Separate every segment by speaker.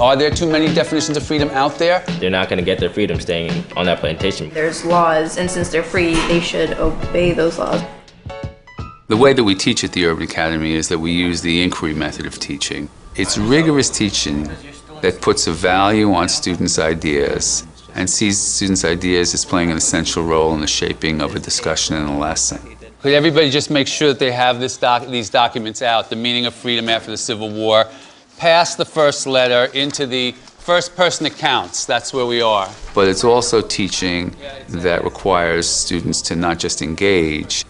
Speaker 1: Are there too many definitions of freedom out there?
Speaker 2: They're not going to get their freedom staying on that plantation.
Speaker 3: There's laws, and since they're free, they should obey those laws.
Speaker 4: The way that we teach at the Urban Academy is that we use the inquiry method of teaching. It's rigorous teaching that puts a value on students' ideas and sees students' ideas as playing an essential role in the shaping of a discussion and a lesson.
Speaker 1: Could everybody just make sure that they have these documents out, the meaning of freedom after the Civil War, past the first letter into the first person accounts? That's where we are.
Speaker 4: But it's also teaching that requires students to not just engage,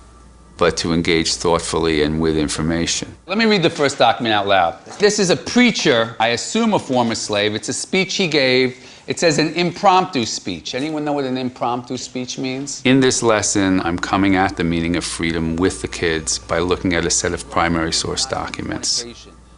Speaker 4: but to engage thoughtfully and with information.
Speaker 1: Let me read the first document out loud. This is a preacher, I assume a former slave. It's a speech he gave. It says an impromptu speech. Anyone know what an impromptu speech means?
Speaker 4: In this lesson, I'm coming at the meaning of freedom with the kids by looking at a set of primary source documents.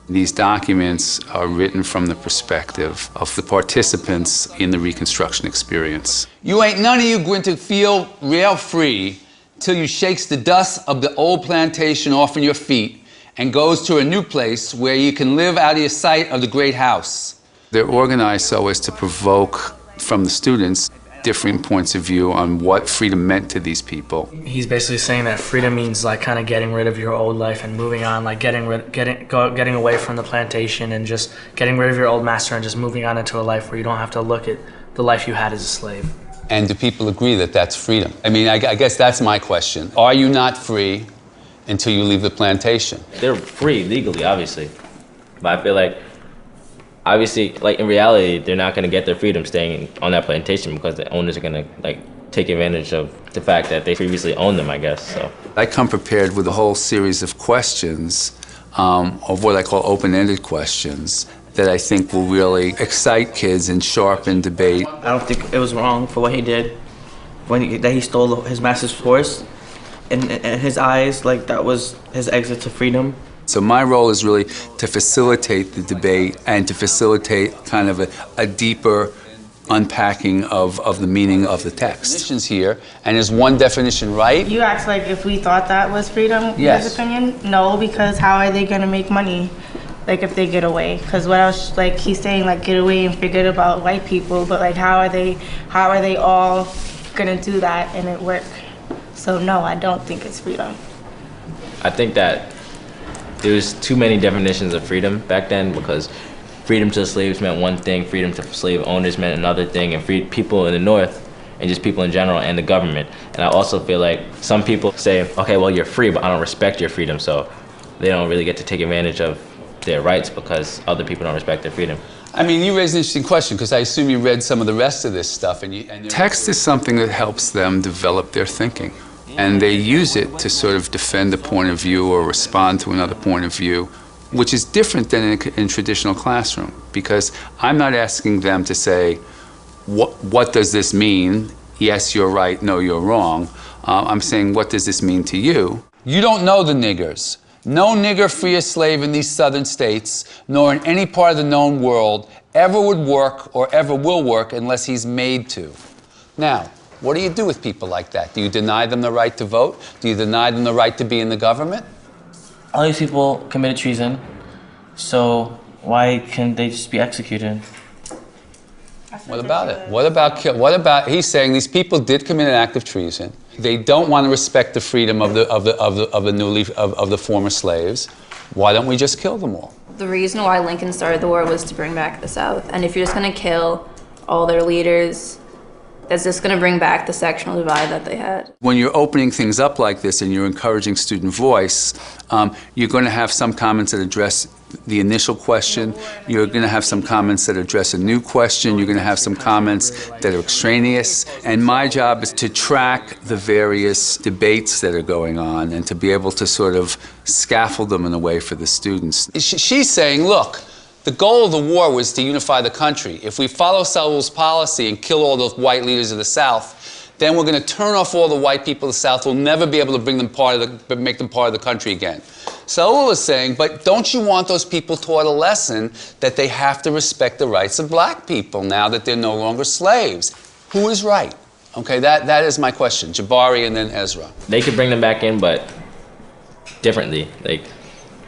Speaker 4: These documents are written from the perspective of the participants in the Reconstruction experience.
Speaker 1: You ain't none of you going to feel real free till you shakes the dust of the old plantation off in your feet and goes to a new place where you can live out of your sight of the great house.
Speaker 4: They're organized so as to provoke from the students differing points of view on what freedom meant to these people.
Speaker 5: He's basically saying that freedom means like kind of getting rid of your old life and moving on, like getting away from the plantation and just getting rid of your old master and just moving on into a life where you don't have to look at the life you had as a slave.
Speaker 1: And do people agree that that's freedom? I mean, I guess that's my question. Are you not free until you leave the plantation?
Speaker 2: They're free legally, obviously. But I feel like, obviously, like in reality, they're not going to get their freedom staying on that plantation because the owners are going to like take advantage of the fact that they previously owned them, I guess. So
Speaker 4: I come prepared with a whole series of questions, of what I call open-ended questions, that I think will really excite kids and sharpen debate.
Speaker 6: I don't think it was wrong for what he did when that he stole his master's horse. In his eyes, like that was his exit to freedom.
Speaker 4: So my role is really to facilitate the debate and to facilitate kind of a deeper unpacking of the meaning of the text.
Speaker 1: Definitions here, and is one definition right?
Speaker 7: You asked like if we thought that was freedom,
Speaker 1: yes.
Speaker 7: His opinion? No, because how are they gonna make money? Like if they get away, because what else? Like he's saying, like get away and forget about white people, but like how are they all gonna do that and it work? So no, I don't think it's freedom.
Speaker 2: I think that there's too many definitions of freedom back then because freedom to slaves meant one thing, freedom to slave owners meant another thing, and free people in the North and just people in general and the government. And I also feel like some people say, okay, well you're free, but I don't respect your freedom, so they don't really get to take advantage of their rights because other people don't respect their freedom.
Speaker 1: I mean, you raised an interesting question because I assume you read some of the rest of this stuff.
Speaker 4: Text is something that helps them develop their thinking, and they use it to sort of defend a point of view or respond to another point of view, which is different than in traditional classroom, because I'm not asking them to say, what does this mean? Yes, you're right, no, you're wrong. I'm saying, what does this mean to you?
Speaker 1: You don't know the niggers. No nigger free a slave in these southern states, nor in any part of the known world, ever would work or ever will work unless he's made to. Now, what do you do with people like that? Do you deny them the right to vote? Do you deny them the right to be in the government?
Speaker 6: All these people committed treason, so why can't they just be executed?
Speaker 1: What about it? What about, he's saying these people did commit an act of treason. They don't want to respect the freedom of the former slaves. Why don't we just kill them all?
Speaker 3: The reason why Lincoln started the war was to bring back the South. And if you're just gonna kill all their leaders, that's just gonna bring back the sectional divide that they had.
Speaker 4: When you're opening things up like this and you're encouraging student voice, you're going to have some comments that address the initial question. You're going to have some comments that address a new question. You're going to have some comments that are extraneous. And my job is to track the various debates that are going on and to be able to sort of scaffold them in a way for the students.
Speaker 1: She's saying, look, the goal of the war was to unify the country. If we follow Sowell's policy and kill all the white leaders of the South, then we're going to turn off all the white people of the South. We'll never be able to bring them make them part of the country again. Sowell is saying, but don't you want those people taught a lesson that they have to respect the rights of black people now that they're no longer slaves? Who is right? Okay, that is my question. Jabari and then Ezra.
Speaker 2: They could bring them back in, but differently. Like,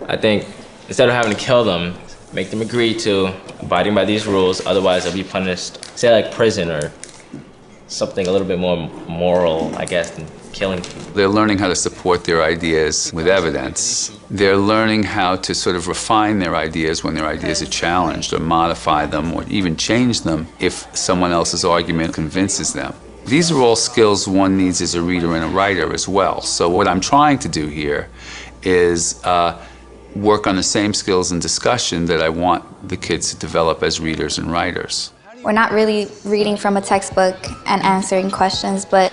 Speaker 2: I think instead of having to kill them, make them agree to abiding by these rules, otherwise they'll be punished, say like prison or something a little bit more moral, I guess, than killing people.
Speaker 4: They're learning how to support their ideas with evidence. They're learning how to sort of refine their ideas when their ideas are challenged, or modify them, or even change them if someone else's argument convinces them. These are all skills one needs as a reader and a writer as well. So what I'm trying to do here is work on the same skills in discussion that I want the kids to develop as readers and writers.
Speaker 8: We're not really reading from a textbook and answering questions, but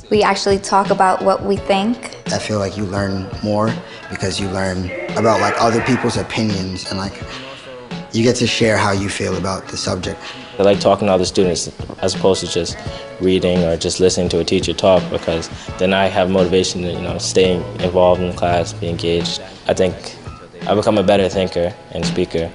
Speaker 8: we actually talk about what we think.
Speaker 9: I feel like you learn more because you learn about like other people's opinions, and like you get to share how you feel about the subject.
Speaker 2: I like talking to other students as opposed to just reading or just listening to a teacher talk, because then I have motivation to stay involved in the class, be engaged. I think I've become a better thinker and speaker.